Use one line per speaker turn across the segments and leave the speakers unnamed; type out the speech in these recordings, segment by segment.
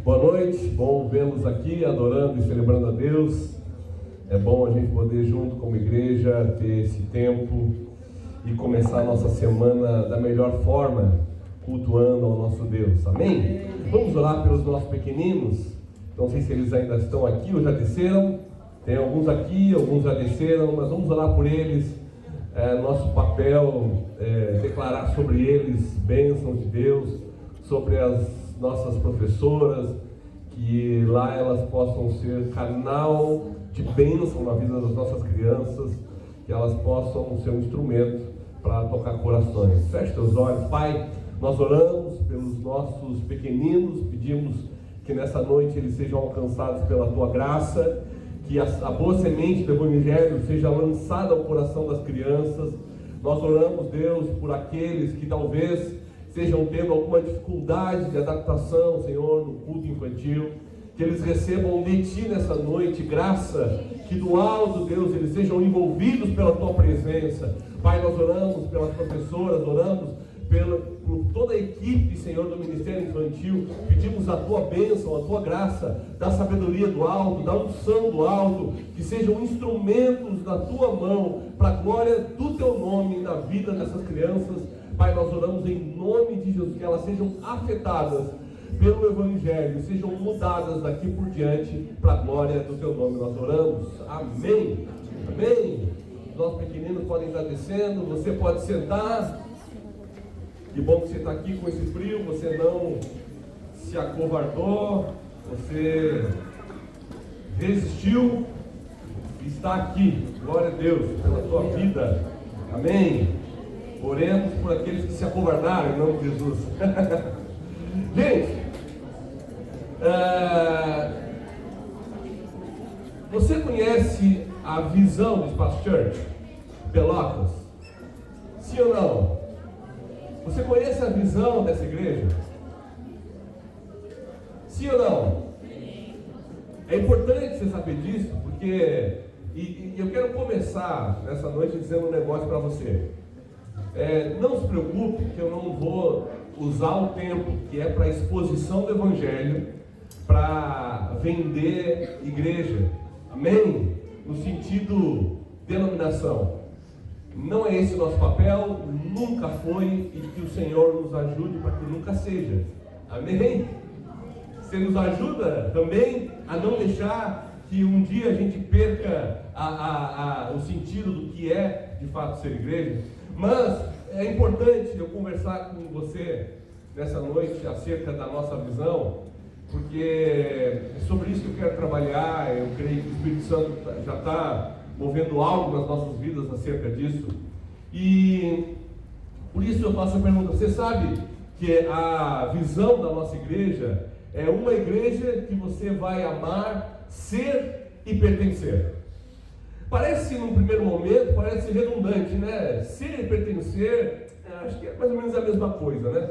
Boa noite, bom vê-los aqui adorando e celebrando a Deus. É bom a gente poder junto como igreja ter esse tempo e começar a nossa semana da melhor forma, cultuando ao nosso Deus, amém? Vamos orar pelos nossos pequeninos. Não sei se eles ainda estão aqui ou já desceram. Tem alguns aqui, alguns já desceram, mas vamos orar por eles. Nosso papel é declarar sobre eles bênçãos de Deus, sobre as nossas professoras, que lá elas possam ser canal de bênção na vida das nossas crianças, que elas possam ser um instrumento para tocar corações. Feche teus olhos, Pai. Nós oramos pelos nossos pequeninos, pedimos que nessa noite eles sejam alcançados pela Tua graça, que a boa semente do Evangelho seja lançada ao coração das crianças. Nós oramos, Deus, por aqueles que talvez estejam tendo alguma dificuldade de adaptação, Senhor, no culto infantil, que eles recebam de Ti nessa noite graça, que do alto, Deus, eles sejam envolvidos pela Tua presença. Pai, nós oramos pelas professoras, oramos por toda a equipe, Senhor, do Ministério Infantil, pedimos a Tua bênção, a Tua graça, da sabedoria do alto, da unção do alto, que sejam instrumentos na Tua mão, para a glória do Teu nome na vida dessas crianças. Pai, nós oramos em nome de Jesus, que elas sejam afetadas pelo Evangelho, sejam mudadas daqui por diante, para a glória do Teu nome nós oramos, amém, amém. Os nossos pequeninos podem estar descendo, você pode sentar. Que bom que você está aqui com esse frio, você não se acovardou, você resistiu, está aqui, glória a Deus, pela tua vida, amém. Oremos por aqueles que se acovardaram, em nome de Jesus. Gente, você conhece a visão do Espaço Church, Pelotas? Sim ou não? Você conhece a visão dessa igreja? Sim ou não? É importante você saber disso, porque e eu quero começar nessa noite dizendo um negócio para você. Não se preocupe que eu não vou usar o tempo que é para exposição do Evangelho para vender igreja, amém? No sentido denominação. Não é esse o nosso papel, nunca foi, e que o Senhor nos ajude para que nunca seja, amém? Você nos ajuda também a não deixar que um dia a gente perca o sentido do que é de fato ser igreja. Mas é importante eu conversar com você nessa noite acerca da nossa visão, porque é sobre isso que eu quero trabalhar. Eu creio que o Espírito Santo já está movendo algo nas nossas vidas acerca disso, e por isso eu faço a pergunta: você sabe que a visão da nossa igreja é uma igreja que você vai amar, ser e pertencer? Parece, num primeiro momento, parece redundante, né? Ser e pertencer, acho que é mais ou menos a mesma coisa, né?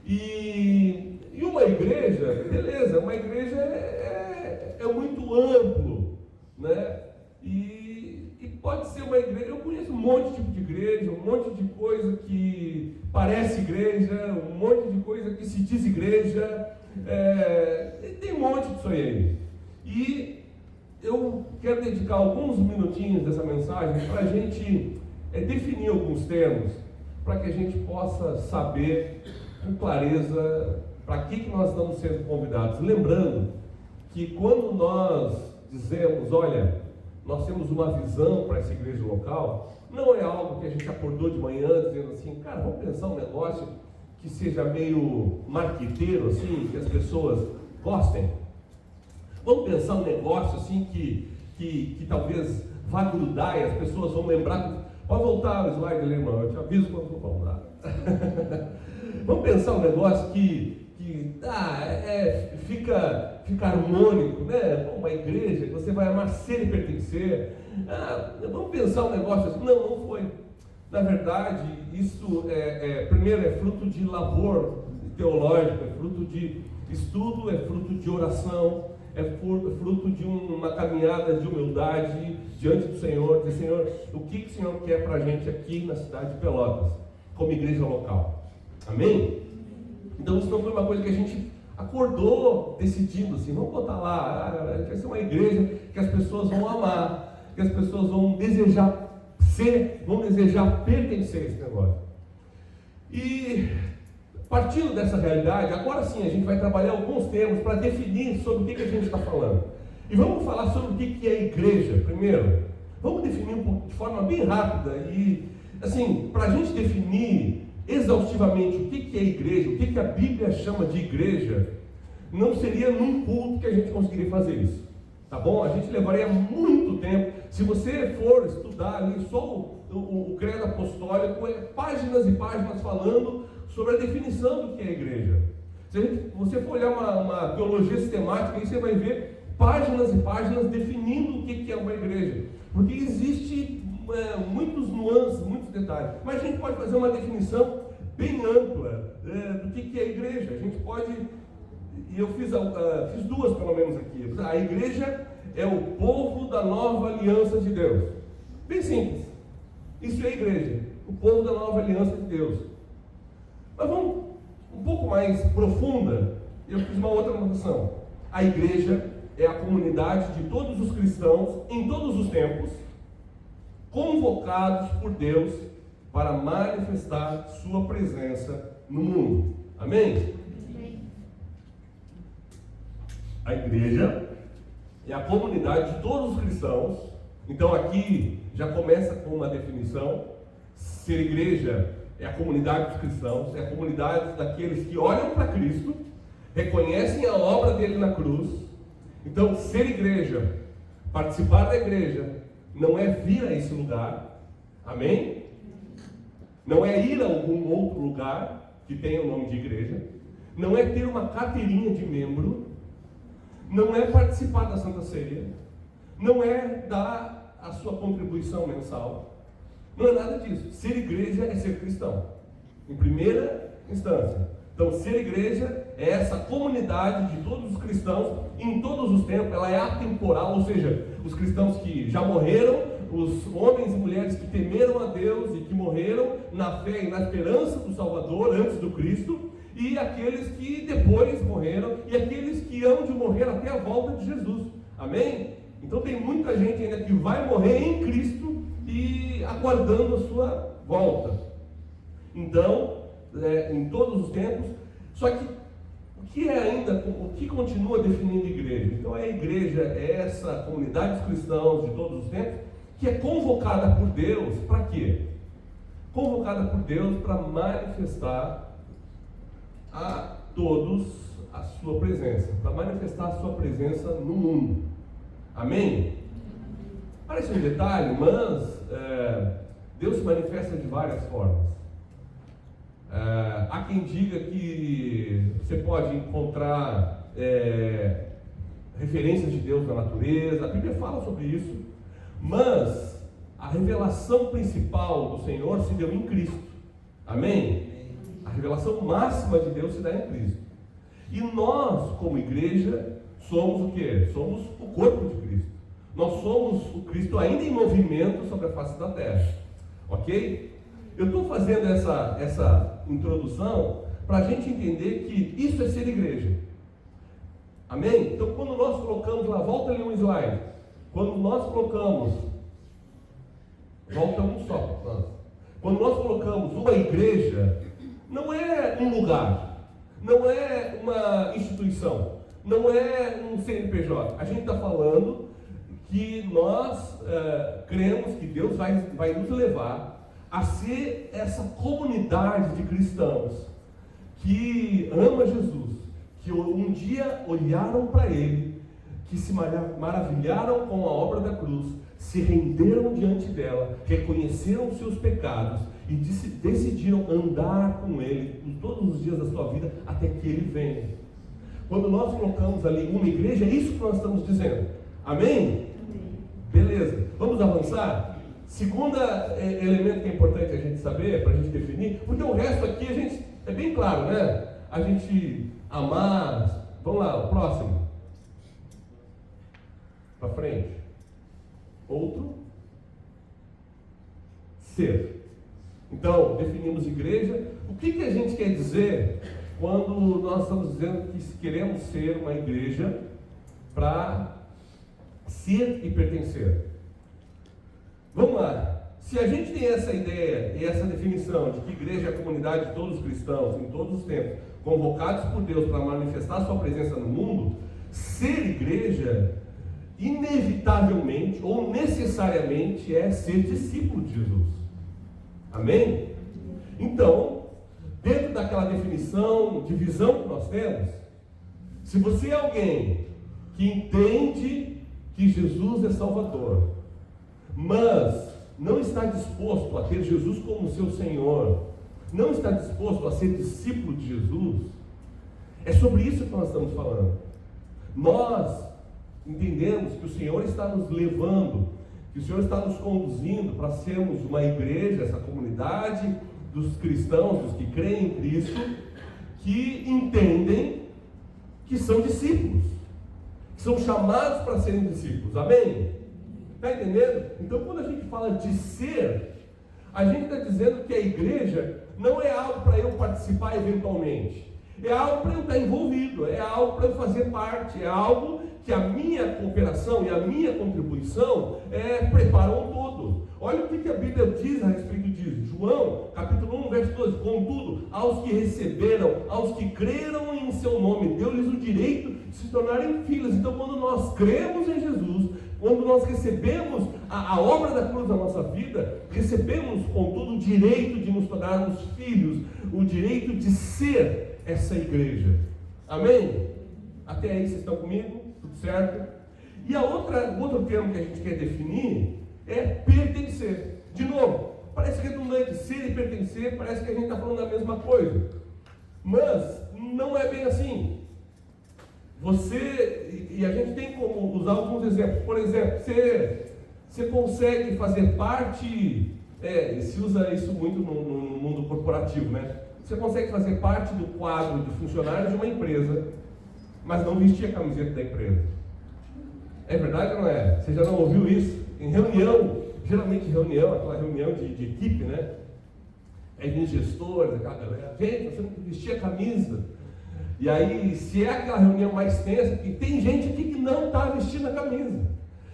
E uma igreja, beleza, uma igreja é muito amplo, né? E pode ser uma igreja, eu conheço um monte de tipo de igreja, um monte de coisa que parece igreja, um monte de coisa que se diz igreja, tem um monte disso aí. E eu quero dedicar alguns minutinhos dessa mensagem para a gente definir alguns termos, para que a gente possa saber com clareza para que nós estamos sendo convidados. Lembrando que quando nós dizemos, olha, nós temos uma visão para essa igreja local, não é algo que a gente acordou de manhã dizendo assim, cara, vamos pensar um negócio que seja meio marqueteiro, assim, que as pessoas gostem. Vamos pensar um negócio assim que talvez vá grudar e as pessoas vão lembrar. Pode voltar o slide ali, irmão, eu te aviso quando for voltar. Vamos pensar um negócio que fica harmônico, né? Uma igreja que você vai amar, ser e pertencer. Vamos pensar um negócio assim. Não foi. Na verdade, isso primeiro é fruto de labor teológico, é fruto de estudo, é fruto de oração, é fruto de uma caminhada de humildade diante do Senhor, dizer, Senhor, o que o Senhor quer para a gente aqui na cidade de Pelotas, como igreja local. Amém? Então isso não foi uma coisa que a gente acordou decidindo assim, vamos botar lá, a gente vai ser uma igreja que as pessoas vão amar, que as pessoas vão desejar ser, vão desejar pertencer a esse negócio. E partindo dessa realidade, agora sim a gente vai trabalhar alguns termos para definir sobre o que a gente está falando. E vamos falar sobre o que é igreja primeiro. Vamos definir de forma bem rápida e, assim, para a gente definir exaustivamente o que é igreja, o que a Bíblia chama de igreja, não seria num culto que a gente conseguiria fazer isso, tá bom? A gente levaria muito tempo. Se você for estudar ali só o credo apostólico, é páginas e páginas falando sobre a definição do que é igreja. Se você for olhar uma teologia sistemática, aí você vai ver páginas e páginas definindo o que é uma igreja, porque existe muitos nuances, muitos detalhes, mas a gente pode fazer uma definição bem ampla do que é igreja. A gente pode, e eu fiz duas pelo menos aqui. A igreja é o povo da nova aliança de Deus. Bem simples. Isso é a igreja, o povo da nova aliança de Deus. Mas vamos um pouco mais profunda. Eu fiz uma outra anotação. A igreja é a comunidade de todos os cristãos em todos os tempos, convocados por Deus para manifestar sua presença no mundo. Amém? Amém. A igreja é a comunidade de todos os cristãos. Então aqui já começa com uma definição. Ser igreja é a comunidade dos cristãos, é a comunidade daqueles que olham para Cristo, reconhecem a obra dele na cruz. Então, ser igreja, participar da igreja, não é vir a esse lugar, amém? Não é ir a algum outro lugar que tenha o nome de igreja, não é ter uma carteirinha de membro, não é participar da Santa Ceia, não é dar a sua contribuição mensal, não é nada disso. Ser igreja é ser cristão, em primeira instância. Então, ser igreja é essa comunidade de todos os cristãos em todos os tempos. Ela é atemporal, ou seja, os cristãos que já morreram, os homens e mulheres que temeram a Deus e que morreram na fé e na esperança do Salvador antes do Cristo, e aqueles que depois morreram, e aqueles que hão de morrer até a volta de Jesus. Amém? Então tem muita gente ainda que vai morrer em Cristo e aguardando a sua volta. Então, em todos os tempos. Só que o que continua definindo igreja? Então a igreja é essa comunidade dos cristãos de todos os tempos que é convocada por Deus para quê? Convocada por Deus para manifestar a todos a sua presença, para manifestar a sua presença no mundo. Amém? Parece um detalhe, mas Deus se manifesta de várias formas. Há quem diga que você pode encontrar referências de Deus na natureza. A Bíblia fala sobre isso, mas a revelação principal do Senhor se deu em Cristo. Amém? A revelação máxima de Deus se dá em Cristo. E nós, como igreja, somos o quê? Somos o corpo de Cristo. Nós somos o Cristo ainda em movimento sobre a face da terra. Ok? Eu estou fazendo essa introdução para a gente entender que isso é ser igreja. Amém? Então, quando nós colocamos lá, volta ali um slide. Quando nós colocamos, volta um só. Quando nós colocamos uma igreja, não é um lugar, não é uma instituição, não é um CNPJ. A gente está falando que nós cremos que Deus vai nos levar a ser essa comunidade de cristãos que ama Jesus, que um dia olharam para Ele, que se maravilharam com a obra da cruz, se renderam diante dela, reconheceram os seus pecados e decidiram andar com Ele todos os dias da sua vida até que Ele venha. Quando nós colocamos ali uma igreja, é isso que nós estamos dizendo. Amém? Beleza, vamos avançar? Segundo elemento que é importante a gente saber, para a gente definir, porque o resto aqui a gente, é bem claro, né? A gente amar. Vamos lá, o próximo. Para frente. Outro. Ser. Então, definimos igreja. O que a gente quer dizer quando nós estamos dizendo que queremos ser uma igreja para ser e pertencer. Vamos lá. Se a gente tem essa ideia e essa definição de que igreja é a comunidade de todos os cristãos, em todos os tempos, convocados por Deus para manifestar sua presença no mundo, ser igreja, inevitavelmente ou necessariamente, é ser discípulo de Jesus. Amém? Então, dentro daquela definição, de visão que nós temos, se você é alguém que entende que Jesus é Salvador, mas não está disposto a ter Jesus como seu Senhor, não está disposto a ser discípulo de Jesus, é sobre isso que nós estamos falando. Nós entendemos que o Senhor está nos levando, que o Senhor está nos conduzindo para sermos uma igreja, essa comunidade dos cristãos, dos que creem em Cristo, que entendem que são discípulos, que são chamados para serem discípulos. Amém? Está entendendo? Então, quando a gente fala de ser, a gente está dizendo que a igreja não é algo para eu participar eventualmente, é algo para eu estar envolvido, é algo para eu fazer parte, é algo que a minha cooperação e a minha contribuição preparam um todo. Olha o que a Bíblia diz a respeito disso. João, capítulo 1, verso 12. Contudo, aos que receberam, aos que creram em seu nome, deu-lhes o direito de se tornarem filhos. Então, quando nós cremos em Jesus, quando nós recebemos a obra da cruz na nossa vida, recebemos, contudo, o direito de nos tornarmos filhos, o direito de ser essa igreja. Amém? Até aí vocês estão comigo? Tudo certo? E o outro termo que a gente quer definir é pertencer. De novo, parece redundante, ser e pertencer, parece que a gente está falando da mesma coisa. Mas não é bem assim. E a gente tem como usar alguns exemplos. Por exemplo, você consegue fazer parte, se usa isso muito no mundo corporativo, né? Você consegue fazer parte do quadro de funcionário de uma empresa, mas não vestir a camiseta da empresa. É verdade ou não é? Você já não ouviu isso? Em reunião, geralmente aquela reunião de equipe, né? Aí vem gestores, aquela galera, gente, você não vestir a camisa. E aí, se é aquela reunião mais tensa, e tem gente aqui que não está vestindo a camisa.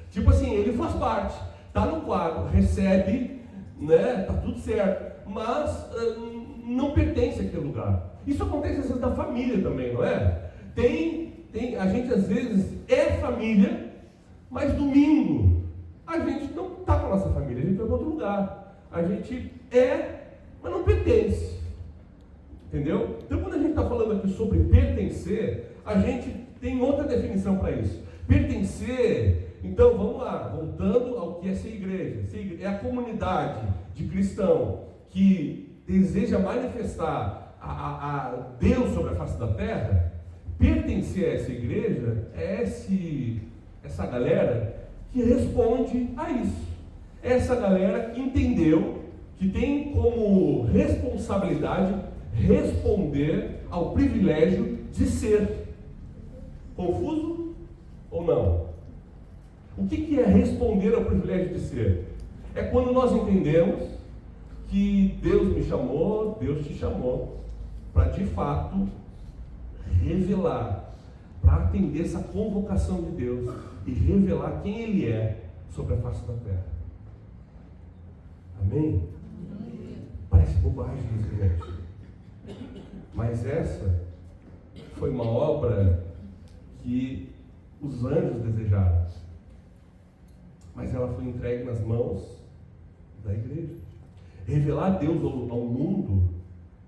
Tipo assim, ele faz parte, está no quadro, recebe, né? Tá tudo certo, mas não pertence àquele lugar. Isso acontece às vezes na família também, não é? A gente às vezes é família, mas domingo a gente não está com a nossa família, a gente vai para outro lugar. A gente mas não pertence. Entendeu? Então, quando a gente está falando aqui sobre pertencer, a gente tem outra definição para isso. Pertencer, então vamos lá, voltando ao que é ser igreja. É a comunidade de cristão que deseja manifestar a Deus sobre a face da terra. Pertencer a essa igreja é essa galera que responde a isso. Essa galera que entendeu que tem como responsabilidade responder ao privilégio de ser. Confuso ou não? O que é responder ao privilégio de ser? É quando nós entendemos que Deus me chamou, Deus te chamou, para de fato revelar, para atender essa convocação de Deus e revelar quem Ele é sobre a face da terra. Amém? Parece bobagem isso, gente. Mas essa foi uma obra que os anjos desejaram. Mas ela foi entregue nas mãos da igreja. Revelar Deus ao mundo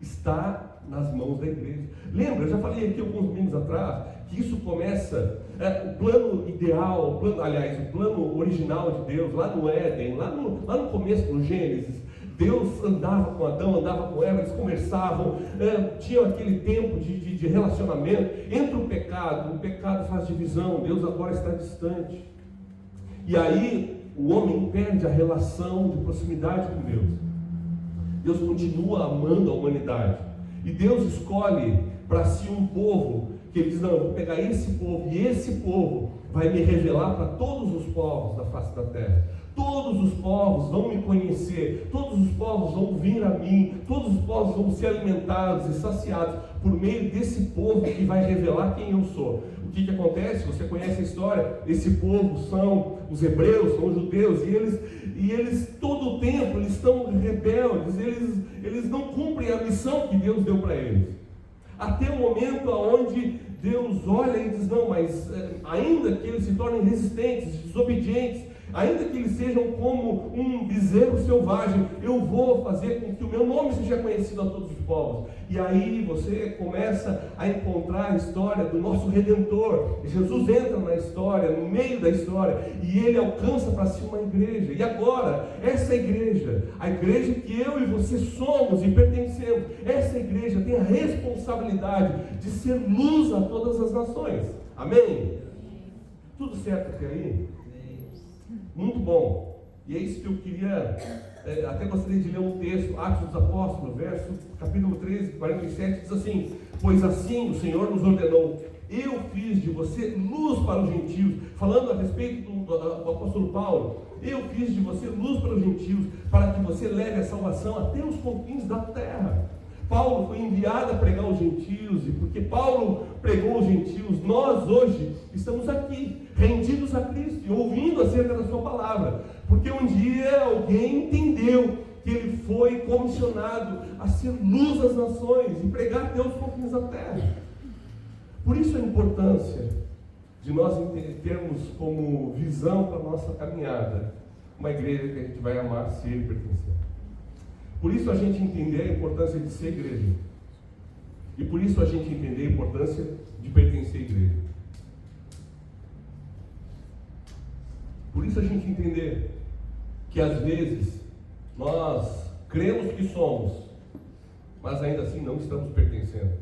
está nas mãos da igreja. Lembra, eu já falei aqui alguns domingos atrás, que isso começa, o plano ideal, o plano original de Deus, lá no Éden, lá no começo, no Gênesis. Deus andava com Adão, andava com Eva, eles conversavam, tinham aquele tempo de relacionamento. Entra o pecado faz divisão, Deus agora está distante. E aí o homem perde a relação de proximidade com Deus. Deus continua amando a humanidade. E Deus escolhe para si um povo que ele diz, não, eu vou pegar esse povo, e esse povo vai me revelar para todos os povos da face da terra. Todos os povos vão me conhecer, todos os povos vão vir a mim, todos os povos vão ser alimentados e saciados por meio desse povo que vai revelar quem eu sou. O que acontece? Você conhece a história? Esse povo são os hebreus, são os judeus, e eles todo o tempo eles estão rebeldes, eles não cumprem a missão que Deus deu para eles. Até o momento onde Deus olha e diz, não, mas ainda que eles se tornem resistentes, desobedientes, ainda que eles sejam como um bezerro selvagem, eu vou fazer com que o meu nome seja conhecido a todos os povos. E aí você começa a encontrar a história do nosso Redentor. Jesus entra na história, no meio da história, e ele alcança para si uma igreja. E agora, essa igreja, a igreja que eu e você somos e pertencemos, essa igreja tem a responsabilidade de ser luz a todas as nações. Amém? Tudo certo até aí? Muito bom. E é isso que eu queria, até gostaria de ler um texto, Atos dos Apóstolos, capítulo 13, 47, diz assim: pois assim o Senhor nos ordenou, eu fiz de você luz para os gentios, falando a respeito do apóstolo Paulo, eu fiz de você luz para os gentios, para que você leve a salvação até os confins da terra. Paulo foi enviado a pregar aos gentios, e porque Paulo pregou aos gentios, nós hoje estamos aqui, rendidos a Cristo, e ouvindo acerca da sua palavra, porque um dia alguém entendeu que ele foi comissionado a ser luz às nações, e pregar até os confins da terra. Por isso a importância de nós termos como visão para a nossa caminhada, uma igreja que a gente vai amar, ser e pertencer. Por isso a gente entender a importância de ser igreja. E por isso a gente entender a importância de pertencer à igreja. Por isso a gente entender que às vezes nós cremos que somos, mas ainda assim não estamos pertencendo.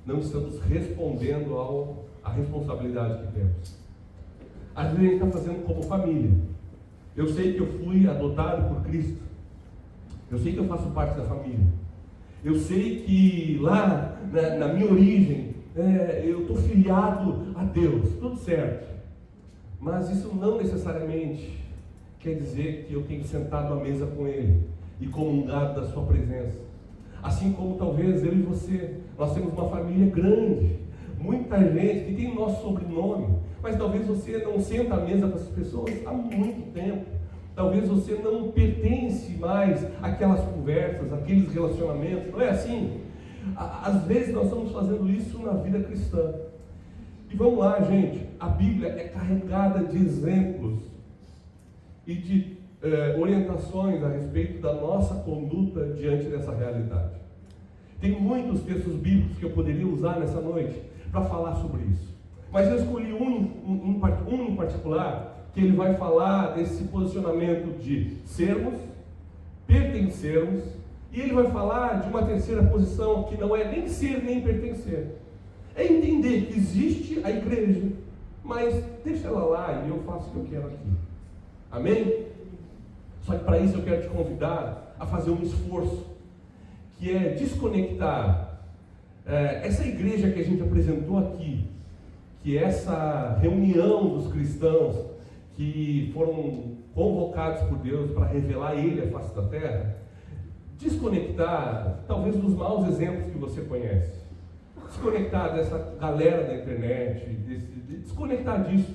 Não estamos respondendo à responsabilidade que temos. Às vezes a gente está fazendo como família. Eu sei que eu fui adotado por Cristo. Eu sei que eu faço parte da família. Eu sei que lá na minha origem eu estou filiado a Deus, tudo certo. Mas isso não necessariamente quer dizer que eu tenho sentado à mesa com Ele e comungado da sua presença. Assim como talvez eu e você, nós temos uma família grande, muita gente que tem o nosso sobrenome, mas talvez você não senta à mesa com essas pessoas há muito tempo. Talvez você não pertence mais àquelas conversas, àqueles relacionamentos, não é assim? Às vezes nós estamos fazendo isso na vida cristã. E vamos lá, gente, a Bíblia é carregada de exemplos e de orientações a respeito da nossa conduta diante dessa realidade. Tem muitos textos bíblicos que eu poderia usar nessa noite para falar sobre isso. Mas eu escolhi um em particular, que ele vai falar desse posicionamento de sermos, pertencermos, e ele vai falar de uma terceira posição que não é nem ser nem pertencer. É entender que existe a igreja, mas deixa ela lá e eu faço o que eu quero aqui. Amém? Só que para isso eu quero te convidar a fazer um esforço, que é desconectar essa igreja que a gente apresentou aqui, que é essa reunião dos cristãos que foram convocados por Deus para revelar Ele à face da terra, desconectar talvez dos maus exemplos que você conhece, desconectar dessa galera da internet, desconectar disso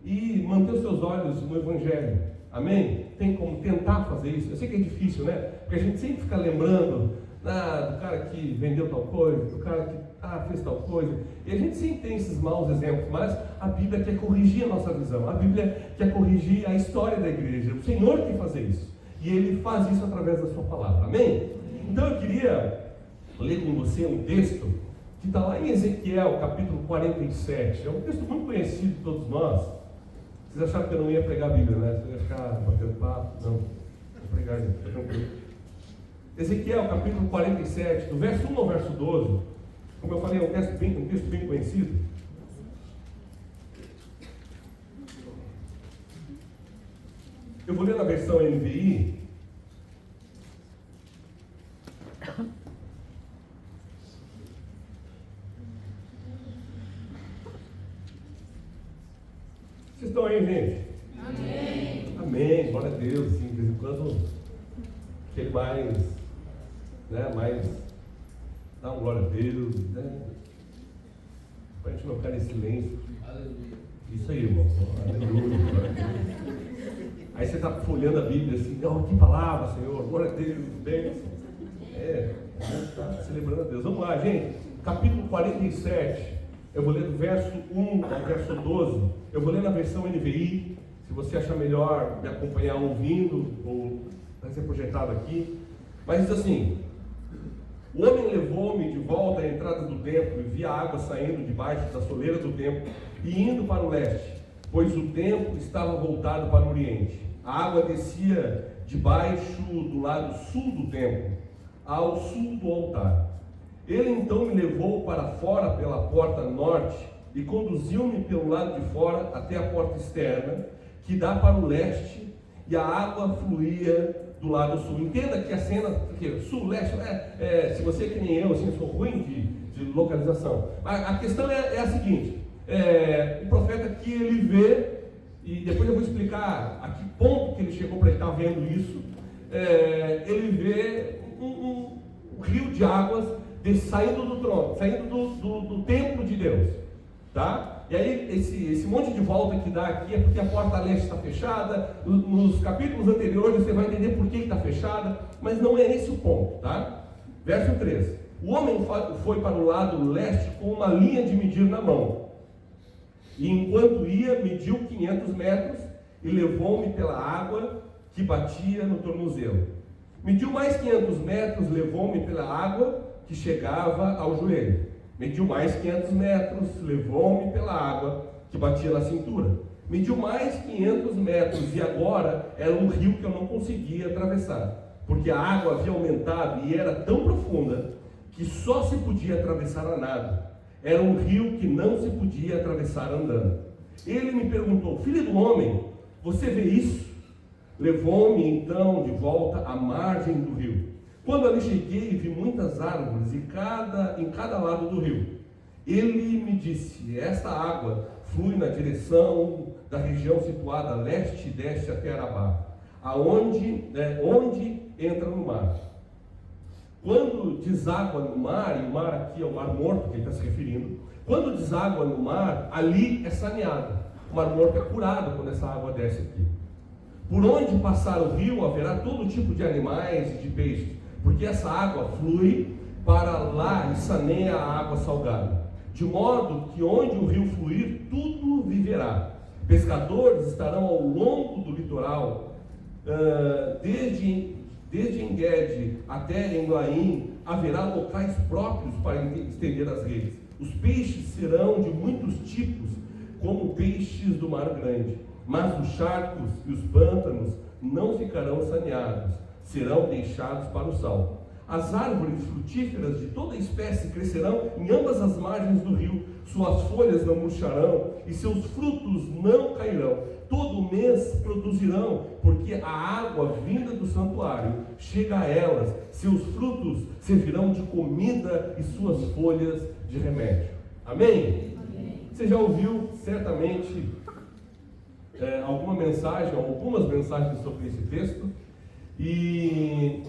e manter os seus olhos no Evangelho. Amém? Tem como tentar fazer isso? Eu sei que é difícil, né? Porque a gente sempre fica lembrando do cara que vendeu tal coisa, do cara que fez tal coisa, e a gente sempre tem esses maus exemplos, mas a Bíblia quer corrigir a nossa visão, a Bíblia quer corrigir a história da igreja, o Senhor quer fazer isso, e Ele faz isso através da sua palavra, amém? Então eu queria ler com você um texto que está lá em Ezequiel, capítulo 47, é um texto muito conhecido de todos nós. Vocês acharam que eu não ia pregar a Bíblia, né? Você ia ficar batendo papo? Não, vou pregar, gente, fica tranquilo. Ezequiel, capítulo 47, do verso 1 ao verso 12, como eu falei, é um texto bem conhecido. Eu vou ler na versão NVI. Vocês estão aí, gente?
Amém.
Amém, glória a Deus. Sim, de vez em quando, aquele mais dá um glória a Deus, né? Para a gente não ficar em silêncio.
Aleluia.
Isso aí, irmão. Aleluia, glória a Deus. Aí você está folheando a Bíblia assim, oh, que palavra, Senhor, glória a Deus, bênção. Está celebrando a Deus. Vamos lá, gente. Capítulo 47. Eu vou ler do verso 1 ao verso 12. Eu vou ler na versão NVI. Se você achar melhor me acompanhar ouvindo, ou vai ser projetado aqui. Mas diz assim: o homem levou-me de volta à entrada do templo, e vi a água saindo debaixo da soleira do templo e indo para o leste, pois o templo estava voltado para o oriente. A água descia debaixo do lado sul do templo, ao sul do altar. Ele então me levou para fora pela porta norte e conduziu-me pelo lado de fora até a porta externa, que dá para o leste, e a água fluía do lado sul. Entenda que a cena, porque sul, leste, se você é que nem eu, assim, sou ruim de localização. A questão é a seguinte: o profeta aqui, ele vê, e depois eu vou explicar a que ponto que ele chegou para ele estar vendo isso. Ele vê um rio de águas saindo do trono, saindo do templo de Deus, tá? E aí esse monte de volta que dá aqui é porque a porta leste está fechada. Nos capítulos anteriores você vai entender por que está fechada, mas não é esse o ponto, tá? Verso 13: o homem foi para o lado leste com uma linha de medir na mão, e enquanto ia, mediu 500 metros e levou-me pela água que batia no tornozelo. Mediu mais 500 metros, levou-me pela água que chegava ao joelho. Mediu mais 500 metros, levou-me pela água que batia na cintura. Mediu mais 500 metros e agora era um rio que eu não conseguia atravessar, porque a água havia aumentado e era tão profunda que só se podia atravessar a nado. Era um rio que não se podia atravessar andando. Ele me perguntou: filho do homem, você vê isso? Levou-me então de volta à margem do rio. Quando ali cheguei, vi muitas árvores em cada lado do rio. Ele me disse: esta água flui na direção da região situada a leste e desce até Arabá, onde entra no mar. Quando deságua no mar, e o mar aqui é o Mar Morto que ele está se referindo, quando deságua no mar, ali é saneado. O Mar Morto é curado quando essa água desce aqui. Por onde passar o rio haverá todo tipo de animais e de peixes, porque essa água flui para lá e saneia a água salgada, de modo que onde o rio fluir, tudo viverá. Pescadores estarão ao longo do litoral, desde En-Gedi até Englaim, haverá locais próprios para estender as redes. Os peixes serão de muitos tipos, como peixes do mar grande, mas os charcos e os pântanos não ficarão saneados, serão deixados para o sal. As árvores frutíferas de toda espécie crescerão em ambas as margens do rio, suas folhas não murcharão e seus frutos não cairão. Todo mês produzirão, porque a água vinda do santuário chega a elas, seus frutos servirão de comida e suas folhas de remédio. Amém?
Amém.
Você já ouviu certamente algumas mensagens sobre esse texto, e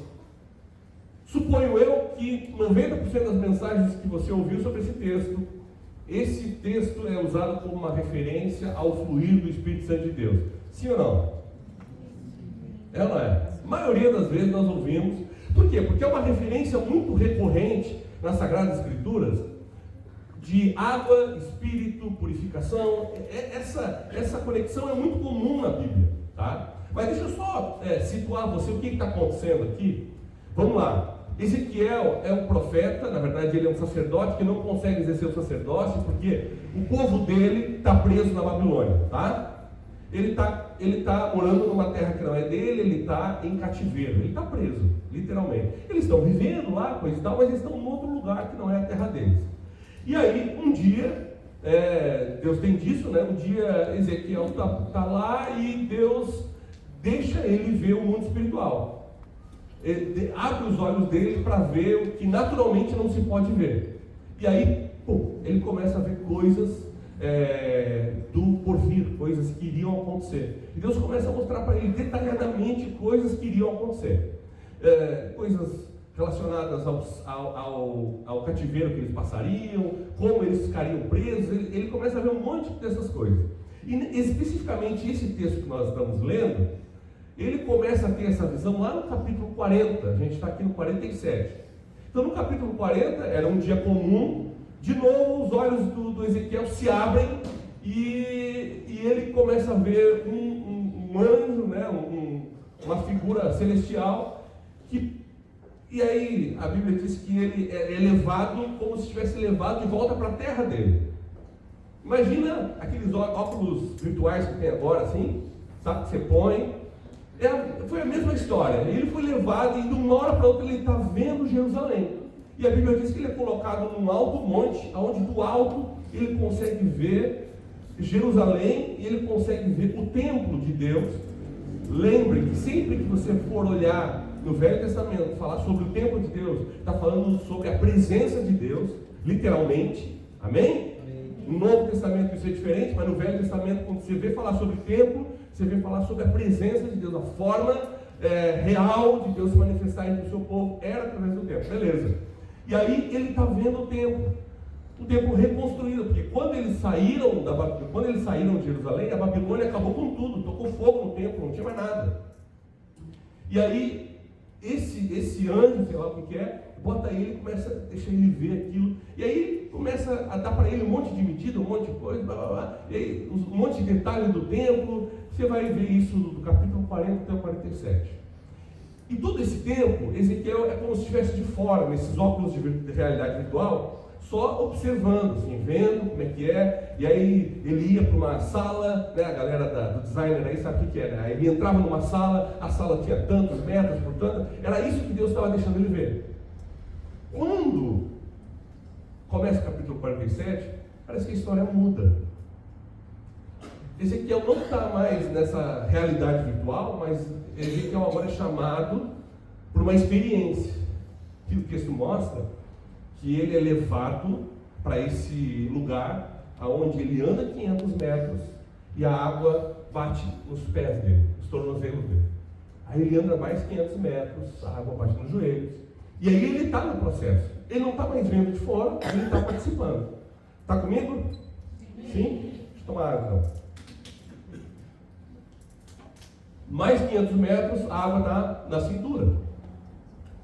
suponho eu que 90% das mensagens que você ouviu sobre esse texto é usado como uma referência ao fluir do Espírito Santo de Deus. Sim ou não? Ela é. A maioria das vezes nós ouvimos. Por quê? Porque é uma referência muito recorrente nas Sagradas Escrituras de água, espírito, purificação. Essa conexão é muito comum na Bíblia, tá? Mas deixa eu só situar você o que está acontecendo aqui. Vamos lá. Ezequiel é um profeta, na verdade ele é um sacerdote que não consegue exercer o sacerdócio porque o povo dele está preso na Babilônia, tá? Ele está morando numa terra que não é dele, ele está em cativeiro, ele está preso, literalmente. Eles estão vivendo lá, coisa e tal, mas eles estão em outro lugar que não é a terra deles. E aí, um dia, Deus tem disso, né? Um dia Ezequiel está lá e Deus deixa ele ver o mundo espiritual. Ele abre os olhos dele para ver o que naturalmente não se pode ver. E aí, ele começa a ver coisas do porvir, coisas que acontecer. E Deus começa a mostrar para ele detalhadamente coisas que iriam acontecer. Coisas relacionadas ao cativeiro que eles passariam, como eles ficariam presos. Ele começa a ver um monte dessas coisas. E especificamente esse texto que nós estamos lendo, ele começa a ter essa visão lá no capítulo 40, a gente está aqui no 47. Então no capítulo 40, era um dia comum, de novo os olhos do Ezequiel se abrem e ele começa a ver um anjo, né, uma figura celestial, e aí a Bíblia diz que ele é levado como se tivesse levado de volta para a terra dele. Imagina aqueles óculos virtuais que tem agora, assim, sabe, que você põe. Foi a mesma história. Ele foi levado e de uma hora para outra ele está vendo Jerusalém. E a Bíblia diz que ele é colocado num alto monte, onde do alto ele consegue ver Jerusalém e ele consegue ver o templo de Deus. Lembre que sempre que você for olhar no Velho Testamento, falar sobre o templo de Deus, está falando sobre a presença de Deus, literalmente. Amém? No Novo Testamento isso é diferente, mas no Velho Testamento, quando você vê falar sobre templo, você vê falar sobre a presença de Deus, a forma real de Deus se manifestar entre o seu povo, era através do templo. Beleza. E aí ele está vendo o templo reconstruído, porque quando eles saíram de Jerusalém, a Babilônia acabou com tudo, tocou fogo no templo, não tinha mais nada. E aí esse anjo, sei lá o que é, bota ele, começa a deixar ele ver aquilo, e aí começa a dar para ele um monte de medida, um monte de coisa, blá, blá, blá, e aí um monte de detalhes do templo. Você vai ver isso do capítulo 40 até o 47. E todo esse tempo, Ezequiel é como se estivesse de fora, nesses óculos de realidade virtual, só observando, assim, vendo como é que é. E aí ele ia para uma sala, né, a galera do designer aí sabe o que é, né? Aí ele entrava numa sala, a sala tinha tantos metros, portanto, era isso que Deus estava deixando ele ver. Quando começa o capítulo 47, parece que a história muda. Ezequiel não está mais nessa realidade virtual, mas Ezequiel agora é chamado por uma experiência. Que o texto mostra que ele é levado para esse lugar onde ele anda 500 metros e a água bate nos pés dele, nos tornozelos dele. Aí ele anda mais 500 metros, a água bate nos joelhos. E aí ele está no processo. Ele não está mais vendo de fora, ele está participando. Está comigo? Sim? Deixa eu tomar água então. Mais 500 metros, a água está na cintura.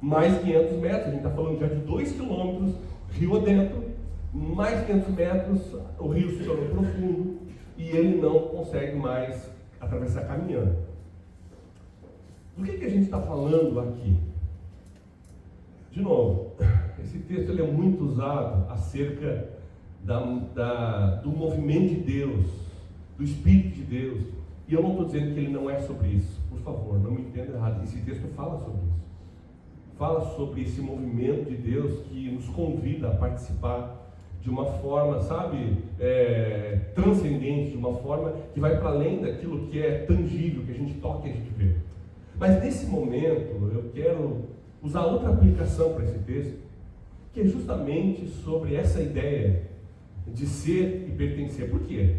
Mais 500 metros, a gente está falando já de 2 quilômetros, rio adentro. Mais 500 metros, o rio se tornou profundo e ele não consegue mais atravessar caminhando. Do que a gente está falando aqui? De novo, esse texto ele é muito usado acerca do movimento de Deus, do Espírito de Deus. E eu não estou dizendo que ele não é sobre isso. Por favor, não me entenda errado. Esse texto fala sobre isso. Fala sobre esse movimento de Deus que nos convida a participar de uma forma, sabe, transcendente, de uma forma que vai para além daquilo que é tangível, que a gente toca e a gente vê. Mas nesse momento, eu quero usar outra aplicação para esse texto, que é justamente sobre essa ideia de ser e pertencer. Por quê?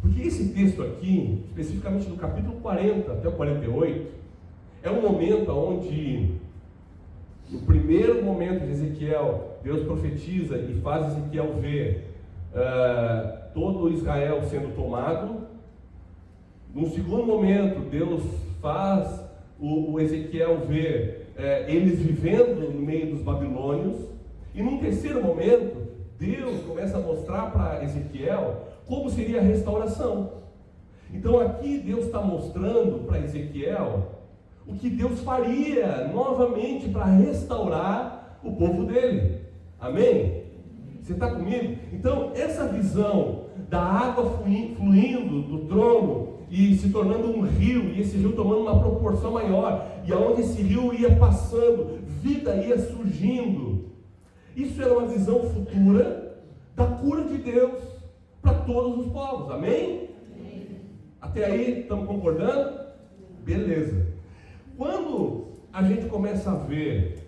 Porque esse texto aqui, especificamente do capítulo 40 até o 48, é um momento onde, no primeiro momento de Ezequiel, Deus profetiza e faz Ezequiel ver todo Israel sendo tomado. No segundo momento, Deus faz o Ezequiel ver eles vivendo no meio dos babilônios. E num terceiro momento, Deus começa a mostrar para Ezequiel como seria a restauração. Então aqui Deus está mostrando para Ezequiel o que Deus faria novamente para restaurar o povo dele. Amém? Você está comigo? Então essa visão da água fluindo do trono e se tornando um rio, e esse rio tomando uma proporção maior, e aonde esse rio ia passando, vida ia surgindo. Isso era uma visão futura da cura de Deus para todos os povos. Amém? Amém. Até aí, estamos concordando? Beleza. Quando a gente começa a ver,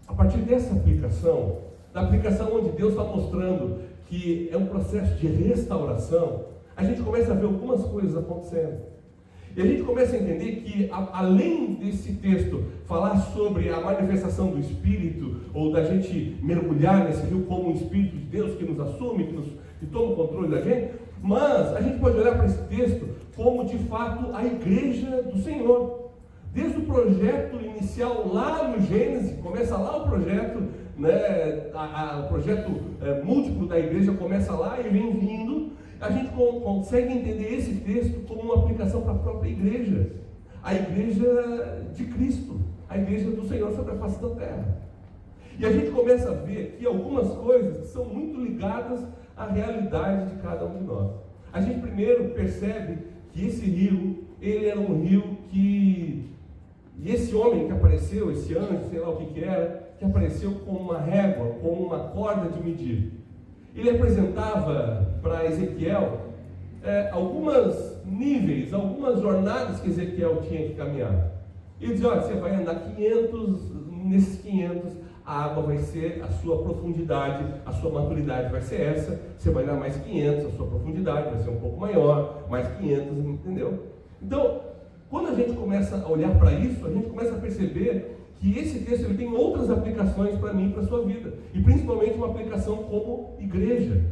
a partir dessa aplicação, da aplicação onde Deus está mostrando que é um processo de restauração, a gente começa a ver algumas coisas acontecendo. E a gente começa a entender que, além desse texto falar sobre a manifestação do Espírito, ou da gente mergulhar nesse rio como um Espírito de Deus que nos assume, que toma o controle da gente, mas a gente pode olhar para esse texto como, de fato, a igreja do Senhor. Desde o projeto inicial lá no Gênesis, começa lá o projeto, né, o projeto múltiplo da igreja começa lá e vem vindo. A gente consegue entender esse texto como uma aplicação para a própria igreja, a igreja de Cristo, a igreja do Senhor sobre a face da terra. E a gente começa a ver aqui algumas coisas que são muito ligadas à realidade de cada um de nós. A gente primeiro percebe que esse rio, ele era um rio que... E esse homem que apareceu, esse anjo, sei lá o que era, que apareceu com uma régua, com uma corda de medir. Ele apresentava para Ezequiel alguns níveis, algumas jornadas que Ezequiel tinha que caminhar. Ele dizia, olha, você vai andar 500, nesses 500 a água vai ser a sua profundidade, a sua maturidade vai ser essa, você vai andar mais 500, a sua profundidade vai ser um pouco maior, mais 500, entendeu? Então, quando a gente começa a olhar para isso, a gente começa a perceber que esse texto ele tem outras aplicações para mim e para a sua vida, e principalmente uma aplicação como igreja.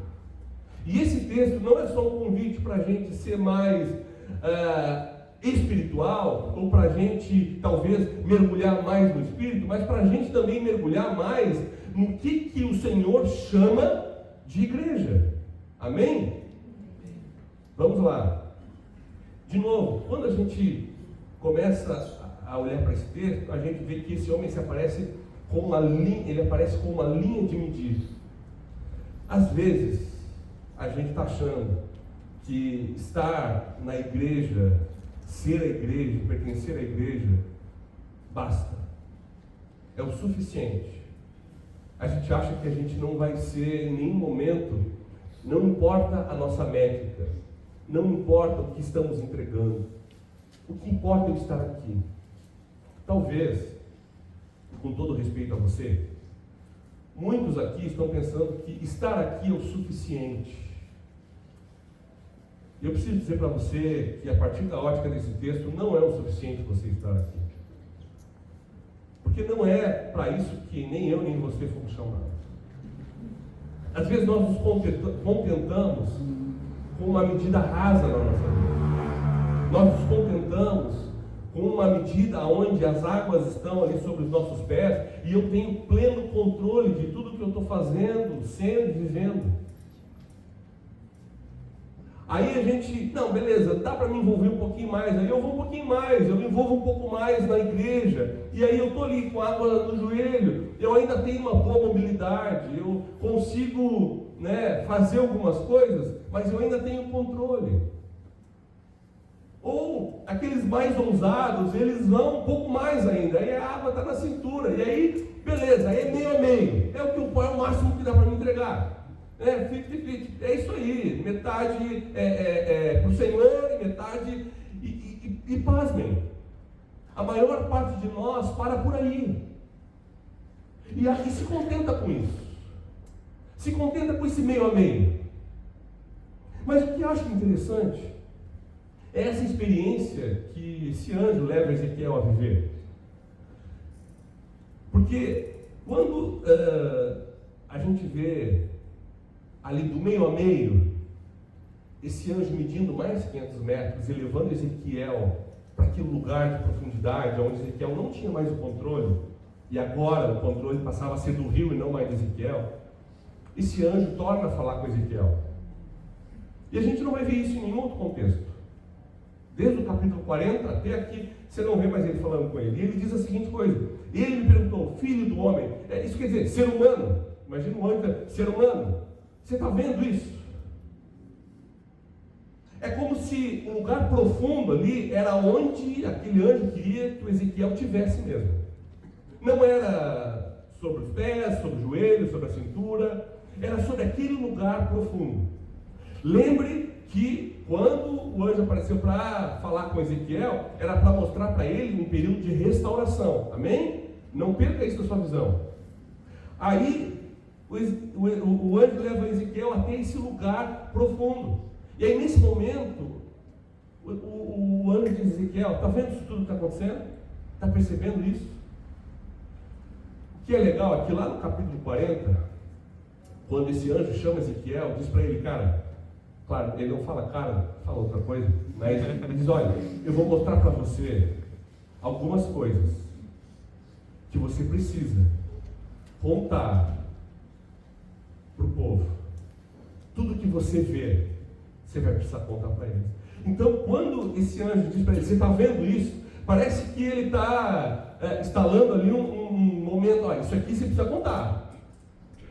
E esse texto não é só um convite para a gente ser mais espiritual, ou para a gente talvez mergulhar mais no Espírito, mas para a gente também mergulhar mais no que o Senhor chama de igreja. Amém? Vamos lá. De novo, quando a gente começa a olhar para esse texto, a gente vê que esse homem se aparece com uma linha, ele aparece com uma linha de medir. Às vezes, a gente está achando que estar na igreja, ser a igreja, pertencer à igreja, basta. É o suficiente. A gente acha que a gente não vai ser em nenhum momento, não importa a nossa métrica, não importa o que estamos entregando, o que importa é eu estar aqui. Talvez, com todo respeito a você, muitos aqui estão pensando que estar aqui é o suficiente. Eu preciso dizer para você que a partir da ótica desse texto não é o suficiente você estar aqui. Porque não é para isso que nem eu nem você fomos chamados. Às vezes nós nos contentamos com uma medida rasa na nossa vida. Nós nos contentamos com uma medida onde as águas estão ali sobre os nossos pés e eu tenho pleno controle de tudo que eu estou fazendo, sendo, vivendo. Aí a gente, não, beleza, dá para me envolver um pouquinho mais, aí eu vou um pouquinho mais, eu me envolvo um pouco mais na igreja, e aí eu estou ali com água no joelho, eu ainda tenho uma boa mobilidade, eu consigo, fazer algumas coisas, mas eu ainda tenho controle. Ou aqueles mais ousados, eles vão um pouco mais ainda, aí a água está na cintura, e aí, beleza, aí é meio a meio, é o máximo que dá para me entregar. 50-50, é isso aí, metade para o Senhor, metade, e pasmem, a maior parte de nós para por aí, e se contenta com isso, se contenta com esse meio a meio. Mas o que eu acho interessante é essa experiência que esse anjo leva Ezequiel a viver, porque quando a gente vê ali do meio a meio, esse anjo medindo mais 500 metros e levando Ezequiel para aquele lugar de profundidade, onde Ezequiel não tinha mais o controle, e agora o controle passava a ser do rio e não mais de Ezequiel, esse anjo torna a falar com Ezequiel. E a gente não vai ver isso em nenhum outro contexto. Desde o capítulo 40 até aqui, você não vê mais ele falando com ele. E ele diz a seguinte coisa: ele me perguntou, filho do homem, isso quer dizer, ser humano, imagina o anjo, ser humano, você está vendo isso? É como se um lugar profundo ali era onde aquele anjo queria que o Ezequiel tivesse mesmo. Não era sobre os pés, sobre os joelhos, sobre a cintura, era sobre aquele lugar profundo. Lembre que quando o anjo apareceu para falar com Ezequiel, era para mostrar para ele um período de restauração. Amém? Não perca isso da sua visão. Aí o anjo leva Ezequiel até esse lugar profundo. E aí nesse momento, o anjo de Ezequiel, está vendo isso tudo que está acontecendo? Está percebendo isso? O que é legal aqui, lá no capítulo 40, quando esse anjo chama Ezequiel, diz para ele, cara, claro, ele não fala cara, fala outra coisa, mas ele diz, olha, eu vou mostrar para você algumas coisas que você precisa contar para o povo. Tudo que você vê, você vai precisar contar para eles. Então, quando esse anjo diz para ele, você está vendo isso? Parece que ele está instalando ali um momento, olha, isso aqui você precisa contar.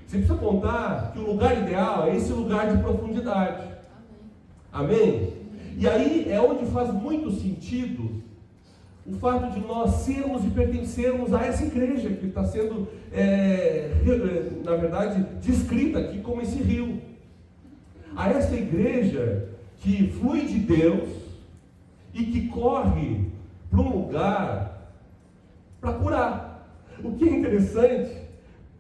Você precisa contar que o lugar ideal é esse lugar de profundidade. Amém? E aí é onde faz muito sentido o fato de nós sermos e pertencermos a essa igreja que está sendo, na verdade, descrita aqui como esse rio. A essa igreja que flui de Deus e que corre para um lugar para curar. O que é interessante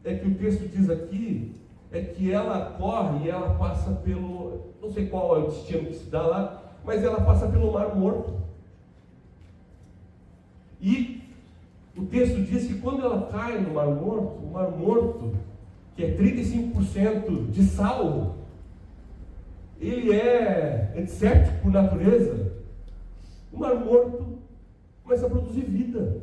é que o texto diz aqui, é que ela corre e ela passa pelo, não sei qual é o destino que se dá lá, mas ela passa pelo Mar Morto. E o texto diz que quando ela cai no Mar Morto, o Mar Morto, que é 35% de sal, ele é antisséptico por natureza. O Mar Morto começa a produzir vida.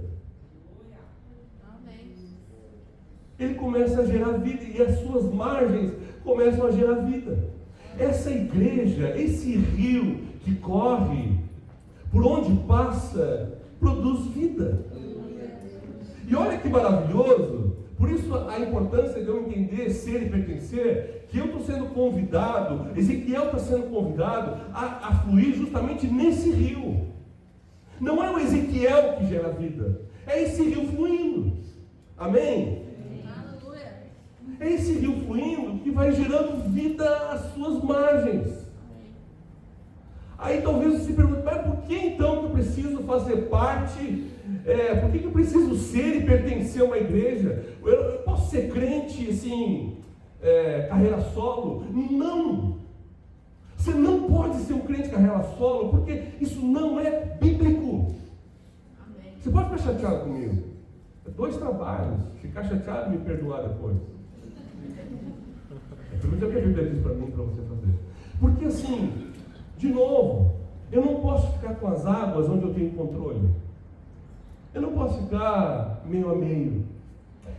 Ele começa a gerar vida e as suas margens começam a gerar vida. Essa igreja, esse rio que corre, por onde passa, produz vida. E olha que maravilhoso. Por isso a importância de eu entender, ser e pertencer, que eu estou sendo convidado, Ezequiel está sendo convidado a fluir justamente nesse rio. Não é o Ezequiel que gera vida, é esse rio fluindo. Amém? É esse rio fluindo que vai gerando vida às suas margens. Aí talvez você se pergunte, mas por que então que eu preciso fazer parte? Por que eu preciso ser e pertencer a uma igreja? Eu posso ser crente assim, carreira solo? Não! Você não pode ser um crente carreira solo, porque isso não é bíblico. Amém. Você pode ficar chateado comigo? 2 trabalhos, ficar chateado e me perdoar depois. Pergunta o que a Bíblia diz para mim, para você fazer. Porque assim, de novo, eu não posso ficar com as águas onde eu tenho controle. Eu não posso ficar meio a meio.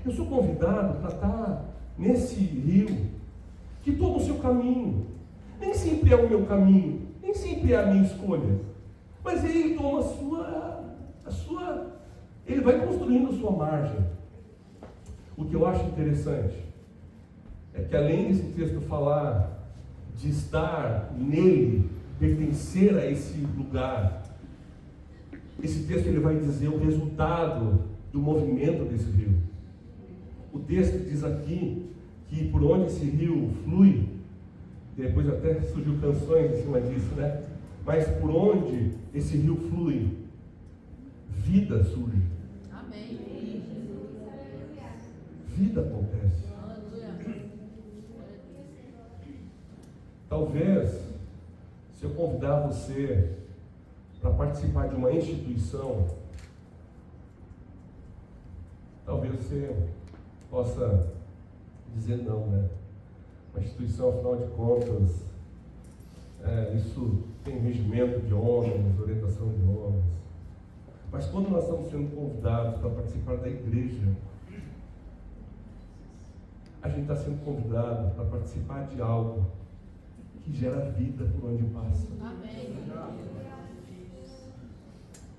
Eu sou convidado para estar nesse rio que toma o seu caminho. Nem sempre é o meu caminho, nem sempre é a minha escolha. Mas ele toma a sua, ele vai construindo a sua margem. O que eu acho interessante é que além desse texto falar de estar nele, pertencer a esse lugar, esse texto ele vai dizer o resultado do movimento desse rio. O texto diz aqui que por onde esse rio flui, depois até surgiu canções em cima disso, né? Mas por onde esse rio flui, vida surge.
Amém.
Vida acontece. Talvez, se eu convidar você para participar de uma instituição, talvez você possa dizer não, né? Uma instituição, afinal de contas, isso tem regimento de homens, orientação de homens. Mas quando nós estamos sendo convidados para participar da igreja, a gente está sendo convidado para participar de algo que gera vida por onde passa.
Amém.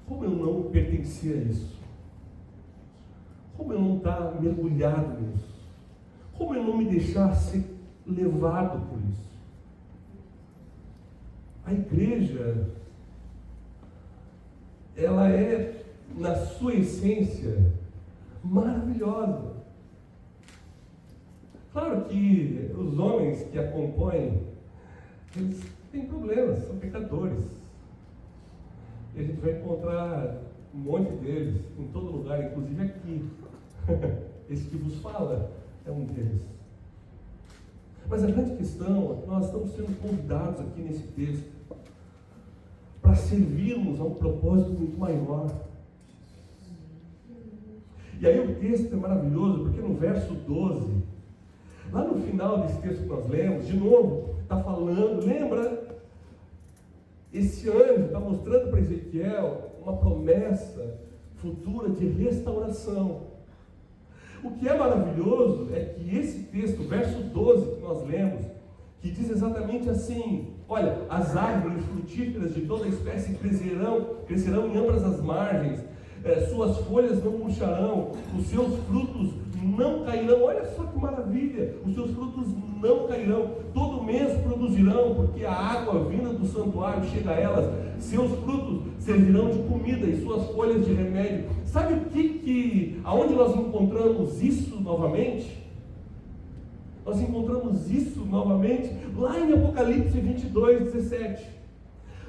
Como eu não pertencer a isso? Como eu não estar mergulhado nisso? Como eu não me deixar ser levado por isso? A igreja, ela é, na sua essência, maravilhosa. Claro que os homens que a compõem, eles têm problemas, são pecadores. E a gente vai encontrar um monte deles em todo lugar, inclusive aqui. Esse que vos fala é um deles. Mas a grande questão é que nós estamos sendo convidados aqui nesse texto para servirmos a um propósito muito maior. E aí o texto é maravilhoso, porque no verso 12, lá no final desse texto que nós lemos, de novo, está falando, lembra? Esse anjo está mostrando para Ezequiel uma promessa futura de restauração. O que é maravilhoso é que esse texto, verso 12 que nós lemos, que diz exatamente assim: olha, as árvores frutíferas de toda espécie crescerão em ambas as margens, suas folhas não murcharão, os seus frutos não cairão. Olha só que maravilha, os seus frutos não cairão, todo mês produzirão, porque a água vinda do santuário chega a elas, seus frutos servirão de comida e suas folhas de remédio. Sabe aonde nós encontramos isso novamente? Nós encontramos isso novamente lá em Apocalipse 22, 17.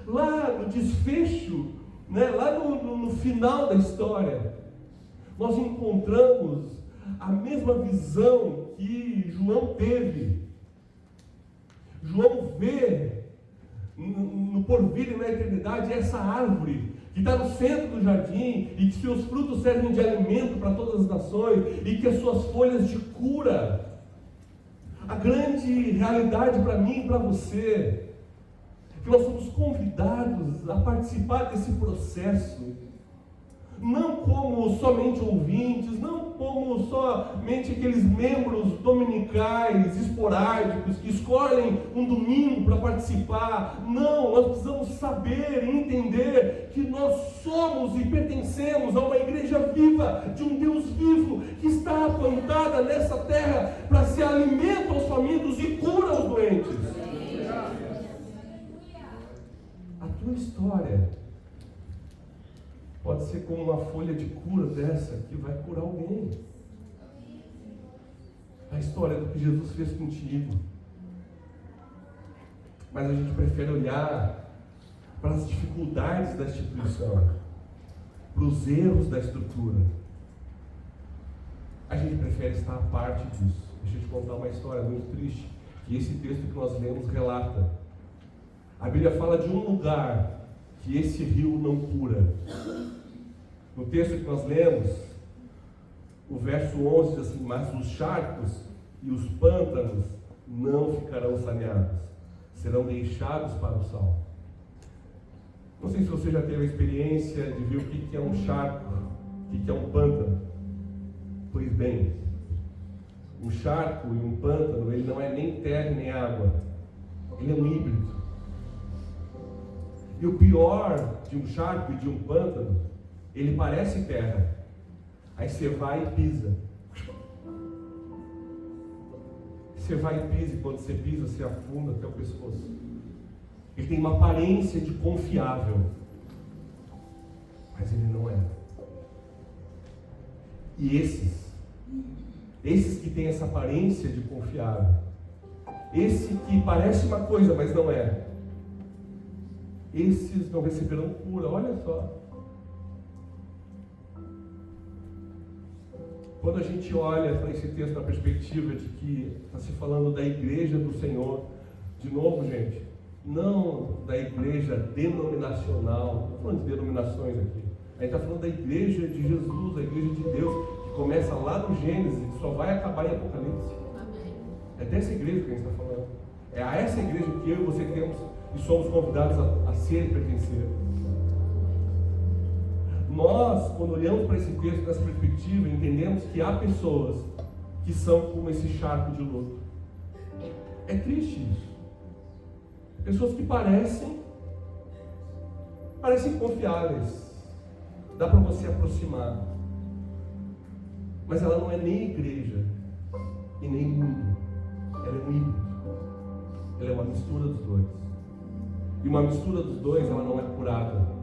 Lá no desfecho, lá no final da história, nós encontramos a mesma visão que João teve. João vê no porvir e na eternidade essa árvore que está no centro do jardim e que seus frutos servem de alimento para todas as nações e que as suas folhas de cura. A grande realidade para mim e para você é que nós somos convidados a participar desse processo, não como somente ouvintes, não como somente aqueles membros dominicais esporádicos que escolhem um domingo para participar. Não, nós precisamos saber e entender que nós somos e pertencemos a uma igreja viva, de um Deus vivo, que está plantada nessa terra para ser alimento aos famintos e cura aos doentes. A tua história pode ser como uma folha de cura dessa que vai curar alguém. A história do que Jesus fez contigo. Mas a gente prefere olhar para as dificuldades da instituição, para os erros da estrutura. A gente prefere estar à parte disso. Deixa eu te contar uma história muito triste que esse texto que nós lemos relata. A Bíblia fala de um lugar que esse rio não cura. No texto que nós lemos, o verso 11 diz assim: mas os charcos e os pântanos não ficarão saneados, serão deixados para o sal. Não sei se você já teve a experiência de ver o que é um charco, o que é um pântano. Pois bem, um charco e um pântano, ele não é nem terra nem água, ele é um híbrido. E o pior de um charco e de um pântano, ele parece terra. Aí você vai e pisa. Você vai e pisa, e quando você pisa, você afunda até o pescoço. Ele tem uma aparência de confiável, mas ele não é. E esses que têm essa aparência de confiável, esse que parece uma coisa, mas não é, esses não receberão cura. Olha só. Quando a gente olha para esse texto na perspectiva de que está se falando da igreja do Senhor, de novo, gente, não da igreja denominacional, não estou falando de denominações aqui, a gente está falando da igreja de Jesus, a igreja de Deus, que começa lá no Gênesis e só vai acabar em Apocalipse. Amém. É dessa igreja que a gente está falando. É a essa igreja que eu e você temos e somos convidados a ser e pertencer. Nós, quando olhamos para esse texto, nessa perspectiva, entendemos que há pessoas que são como esse charco de luto. É triste isso. Pessoas que parecem confiáveis. Dá para você aproximar. Mas ela não é nem igreja e nem mundo. Ela é um híbrido. Ela é uma mistura dos dois. E uma mistura dos dois, ela não é curada.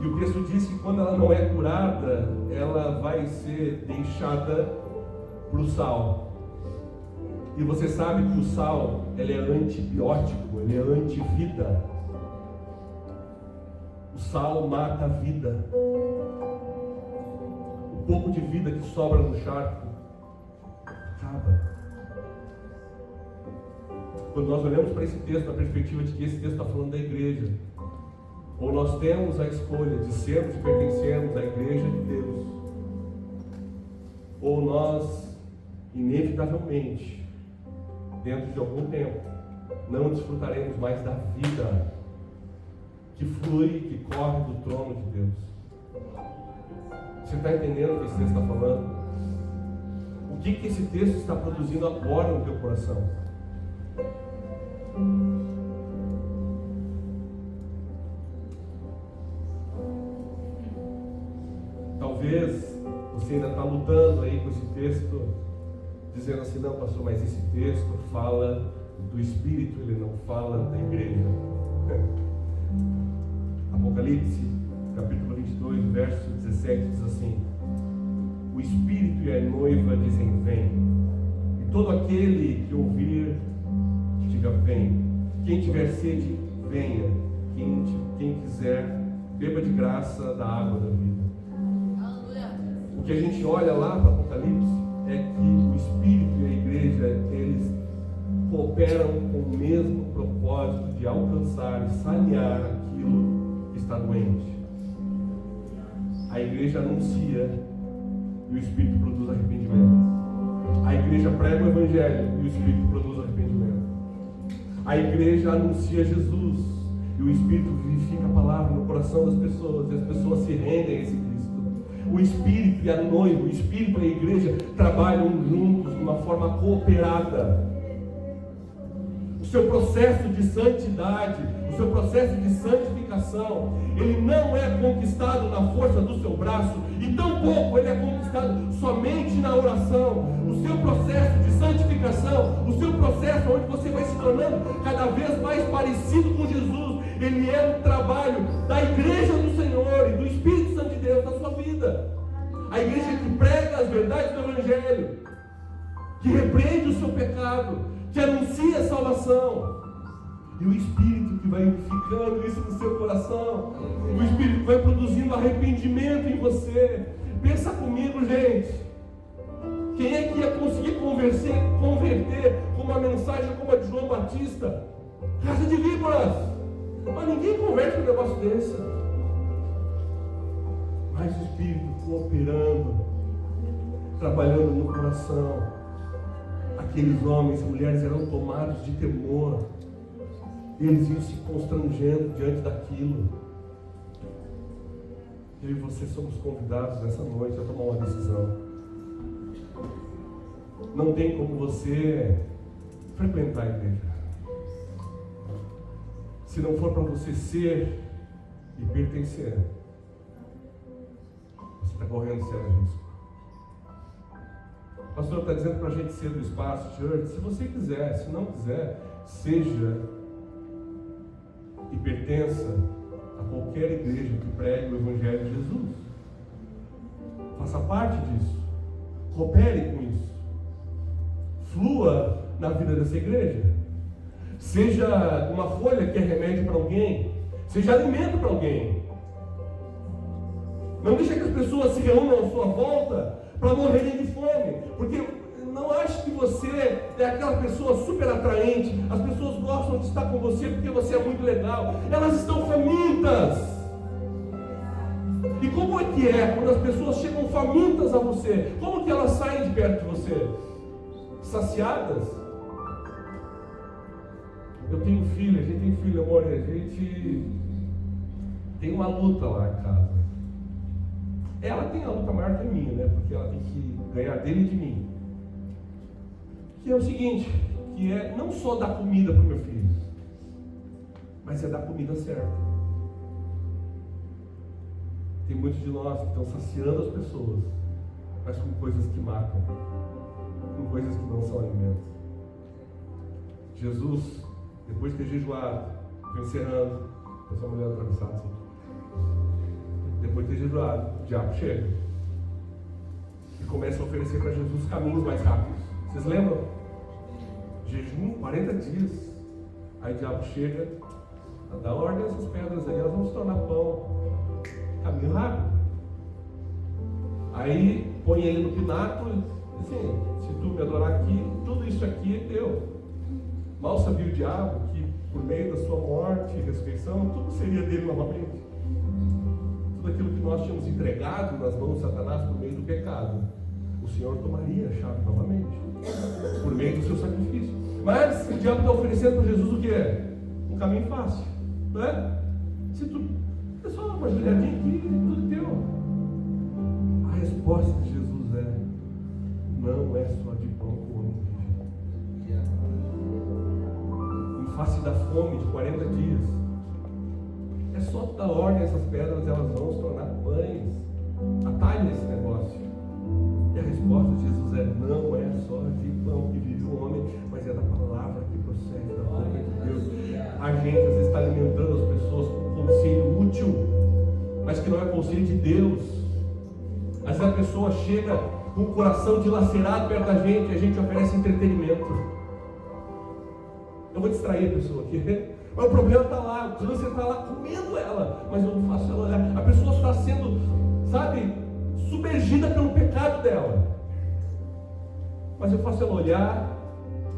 E o texto diz que quando ela não é curada, ela vai ser deixada para o sal. E você sabe que o sal, ele é antibiótico, ele é antivida. O sal mata a vida. O pouco de vida que sobra no charco acaba. quando nós olhamos para esse texto, na perspectiva de que esse texto está falando da igreja, ou nós temos a escolha de sermos e pertencermos à igreja de Deus, ou nós, inevitavelmente, dentro de algum tempo, não desfrutaremos mais da vida que flui, que corre do trono de Deus. Você está entendendo o que esse texto está falando? O que esse texto está produzindo agora no teu coração? Talvez você ainda está lutando aí com esse texto, dizendo assim: não, pastor, mas esse texto fala do Espírito, ele não fala da igreja. Apocalipse, capítulo 22, verso 17, diz assim: o Espírito e a noiva dizem: vem. E todo aquele que ouvir, diga: vem. Quem tiver sede, venha. Quem quiser, beba de graça da água da vida. O que a gente olha lá para Apocalipse é que o Espírito e a igreja, eles cooperam com o mesmo propósito de alcançar e sanear aquilo que está doente. A igreja anuncia e o Espírito produz arrependimento. A igreja prega o Evangelho e o Espírito produz arrependimento. A igreja anuncia Jesus e o Espírito vivifica a palavra no coração das pessoas, e as pessoas se rendem a esse Cristo. O Espírito e a noiva, o Espírito e a igreja trabalham juntos de uma forma cooperada. O seu processo de santidade, o seu processo de santificação, ele não é conquistado na força do seu braço, e tampouco ele é conquistado somente na oração. O seu processo de santificação, o seu processo onde você vai se tornando cada vez mais parecido com Jesus, ele é um trabalho da igreja do Senhor e do Espírito Santo de Deus na sua vida. A igreja que prega as verdades do Evangelho, que repreende o seu pecado, que anuncia a salvação, e o Espírito que vai ficando isso no seu coração, o Espírito que vai produzindo arrependimento em você. Pensa comigo, gente, quem é que ia conseguir converter com uma mensagem como a de João Batista? Raça de víboras! Mas ninguém converte com um negócio desse. Mas o Espírito cooperando, trabalhando no coração. Aqueles homens e mulheres eram tomados de temor. Eles iam se constrangendo diante daquilo. Eu e você somos convidados nessa noite a tomar uma decisão. Não tem como você frequentar a igreja se não for para você ser e pertencer. Você está correndo sério risco. O pastor está dizendo para a gente ser do Espaço Church. Se você quiser, se não quiser, seja e pertença a qualquer igreja que pregue o Evangelho de Jesus. Faça parte disso. Coopere com isso. Flua na vida dessa igreja. Seja uma folha que é remédio para alguém. Seja alimento para alguém. Não deixe que as pessoas se reúnam à sua volta para morrerem de fome. Porque não ache que você é aquela pessoa super atraente. As pessoas gostam de estar com você porque você é muito legal. Elas estão famintas. E como é que é quando as pessoas chegam famintas a você? Como que elas saem de perto de você? Saciadas? Eu tenho filho, a gente tem filho, amor, a gente tem uma luta lá em casa. Ela tem a luta maior que a minha, né? Porque ela tem que ganhar dele e de mim. Que é o seguinte, que é não só dar comida para o meu filho, mas é dar comida certa. Tem muitos de nós que estão saciando as pessoas, mas com coisas que matam, com coisas que não são alimento. Jesus, depois de ter jejuado, estou encerrando, essa mulher atravessada assim. Depois de ter jejuado, o diabo chega e começa a oferecer para Jesus caminhos mais rápidos. Vocês lembram? Jejum, 40 dias. Aí o diabo chega, dá ordem a essas pedras aí, elas vão se tornar pão. Caminho rápido. Aí põe ele no pináculo e diz assim: se tu me adorar aqui, tudo isso aqui é teu. Mal sabia o diabo que por meio da sua morte e ressurreição, tudo seria dele novamente. Tudo aquilo que nós tínhamos entregado nas mãos de Satanás por meio do pecado, o Senhor tomaria a chave novamente, por meio do seu sacrifício. Mas o diabo está oferecendo para Jesus o que é? Um caminho fácil, não é? Se tu é só uma olhadinha aqui, tudo teu. A resposta de Jesus é: não é só de pão que o homem vive. Em face da fome de 40 dias, é só tu dar ordem a essas pedras, elas vão se tornar pães. Atalha esse negócio. E a resposta de Jesus é: não é só de pão que vive o homem, mas é da palavra que procede da boca de Deus. A gente às vezes está alimentando as pessoas com um conselho útil, mas que não é conselho de Deus. Às vezes a pessoa chega com o coração dilacerado perto da gente e a gente oferece entretenimento. Eu vou distrair a pessoa aqui, mas o problema está lá, o câncer está lá comendo ela, mas eu não faço ela olhar. A pessoa está sendo, sabe, submergida pelo pecado dela, mas eu faço ela olhar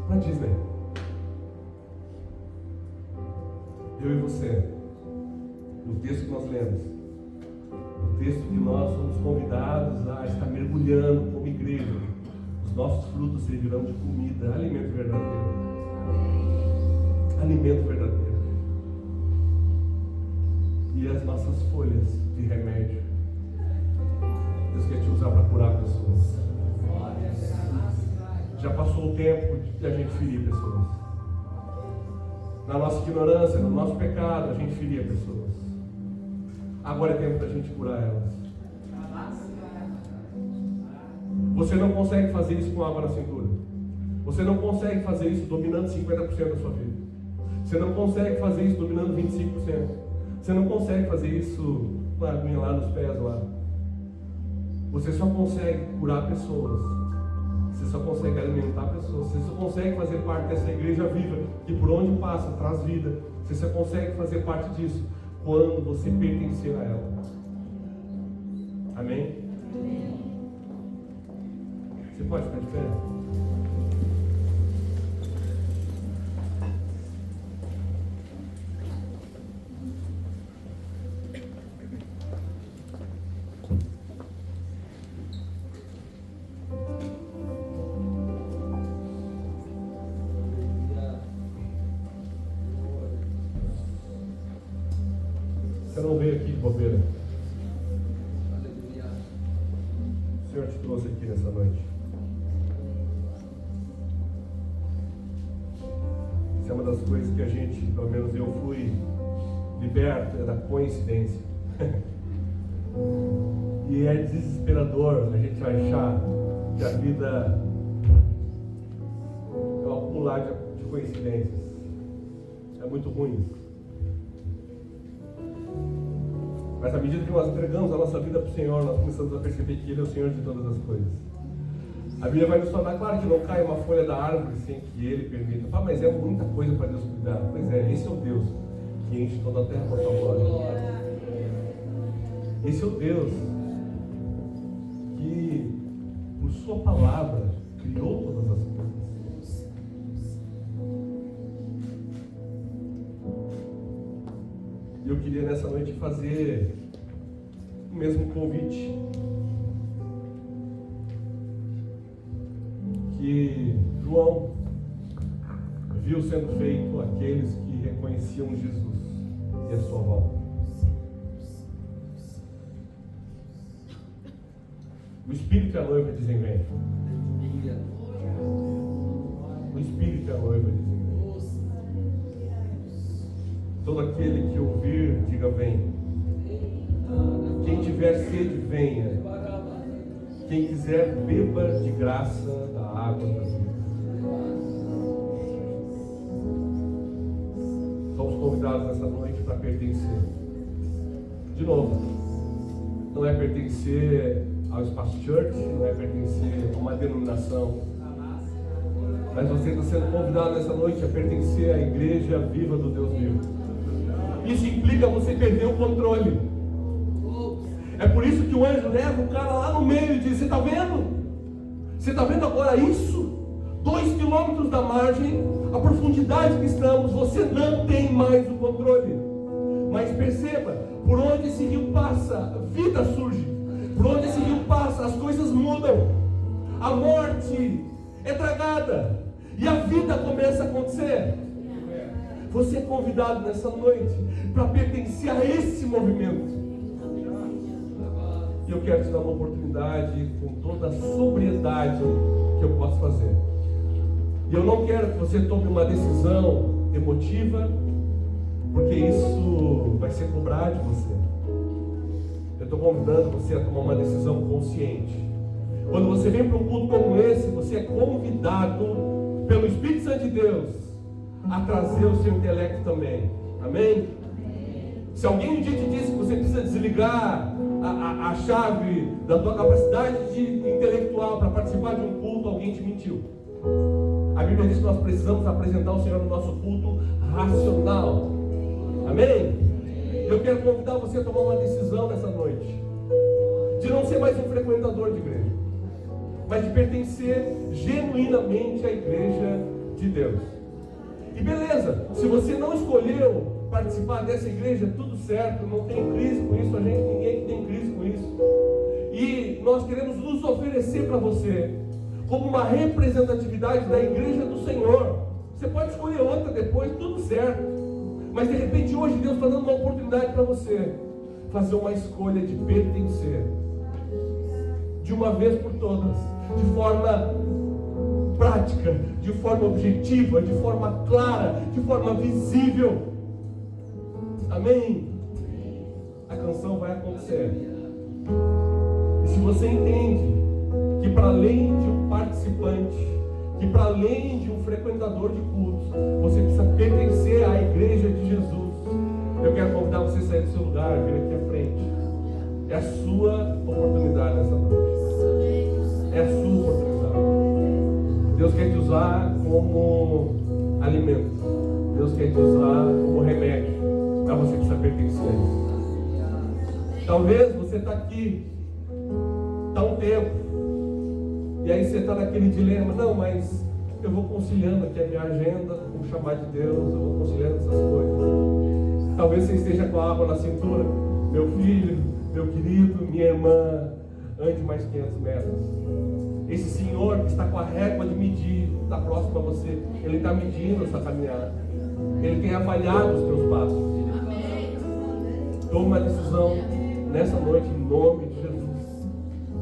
para Disney. Eu e você, no texto que nós lemos, no texto que nós somos convidados a estar mergulhando como igreja, os nossos frutos servirão de comida, alimento verdadeiro. Alimento verdadeiro. E as nossas folhas de remédio, Deus quer te usar para curar pessoas. Já passou o tempo de a gente ferir pessoas. Na nossa ignorância, no nosso pecado, a gente feria pessoas. Agora é tempo da gente curar elas. Você não consegue fazer isso com água na cintura. Você não consegue fazer isso dominando 50% da sua vida. Você não consegue fazer isso dominando 25%. Você não consegue fazer isso com a aguinha lá nos pés lá. Você só consegue curar pessoas. Você só consegue alimentar pessoas. Você só consegue fazer parte dessa igreja viva que por onde passa traz vida. Você só consegue fazer parte disso quando você pertencer a ela. Amém? Você pode ficar de pé? Você não veio aqui de bobeira. O Senhor te trouxe aqui nessa noite. Isso é uma das coisas que a gente, pelo menos eu fui liberto, é da coincidência. E é desesperador a gente achar que a vida é um acumular de coincidências. É muito ruim isso. Mas à medida que nós entregamos a nossa vida para o Senhor, nós começamos a perceber que Ele é o Senhor de todas as coisas. A Bíblia vai nos tornar claro que não cai uma folha da árvore sem que Ele permita. Mas é muita coisa para Deus cuidar. Pois é, esse é o Deus que enche toda a terra com a sua glória. Esse é o Deus que, por sua palavra, criou todas as coisas. E eu queria nessa noite fazer o mesmo convite que João viu sendo feito àqueles que reconheciam Jesus e a sua volta. O Espírito e a noiva dizem vem. O Espírito e a noiva dizem vem. Todo aquele que ouvir, diga vem. Quem tiver sede, venha. Quem quiser, beba de graça da água da vida. Somos convidados nessa noite para pertencer. De novo, não é pertencer ao Espaço Church, não é pertencer a uma denominação, mas você está sendo convidado nessa noite a pertencer à igreja viva do Deus vivo. Isso implica você perder o controle. É por isso que o anjo leva o cara lá no meio e diz: você está vendo? Você está vendo agora isso? 2 quilômetros da margem, a profundidade que estamos, você não tem mais o controle. Mas perceba, por onde esse rio passa, vida surge. Por onde esse rio passa, as coisas mudam. A morte é tragada e a vida começa a acontecer. Você é convidado nessa noite para pertencer a esse movimento. E eu quero te dar uma oportunidade com toda a sobriedade que eu posso fazer. E eu não quero que você tome uma decisão emotiva, porque isso vai ser cobrado de você. Eu estou convidando você a tomar uma decisão consciente. Quando você vem para um culto como esse, você é convidado pelo Espírito Santo de Deus a trazer o seu intelecto também. Amém? Se alguém um dia te disse que você precisa desligar a chave da tua capacidade intelectual para participar de um culto, alguém te mentiu. A Bíblia diz que nós precisamos apresentar o Senhor no nosso culto racional. Amém? Eu quero convidar você a tomar uma decisão nessa noite, de não ser mais um frequentador de igreja, mas de pertencer genuinamente à igreja de Deus. E beleza, se você não escolheu participar dessa igreja, tudo certo, não tem crise com isso, ninguém tem crise com isso. E nós queremos nos oferecer para você como uma representatividade da igreja do Senhor. Você pode escolher outra depois, tudo certo. Mas de repente hoje Deus está dando uma oportunidade para você fazer uma escolha de pertencer, de uma vez por todas, de forma prática, de forma objetiva, de forma clara, de forma visível. Amém? A canção vai acontecer. E se você entende que para além de um participante, que para além de um frequentador de cultos, você precisa pertencer à igreja de Jesus, eu quero convidar você a sair do seu lugar, vir aqui à frente. É a sua oportunidade nessa noite. É a sua oportunidade. Deus quer te usar como alimento. Deus quer te usar como remédio. Mas você precisa pertencer a isso. Talvez você está aqui, está um tempo, e aí você está naquele dilema, não, mas eu vou conciliando aqui a minha agenda com o chamado de Deus, eu vou conciliando essas coisas. Talvez você esteja com a água na cintura, meu filho, meu querido, minha irmã, ande mais 500 metros. Esse Senhor que está com a régua de medir, está próximo a você, Ele está medindo essa caminhada, Ele tem avaliado os teus passos. Tome uma decisão nessa noite em nome de Jesus.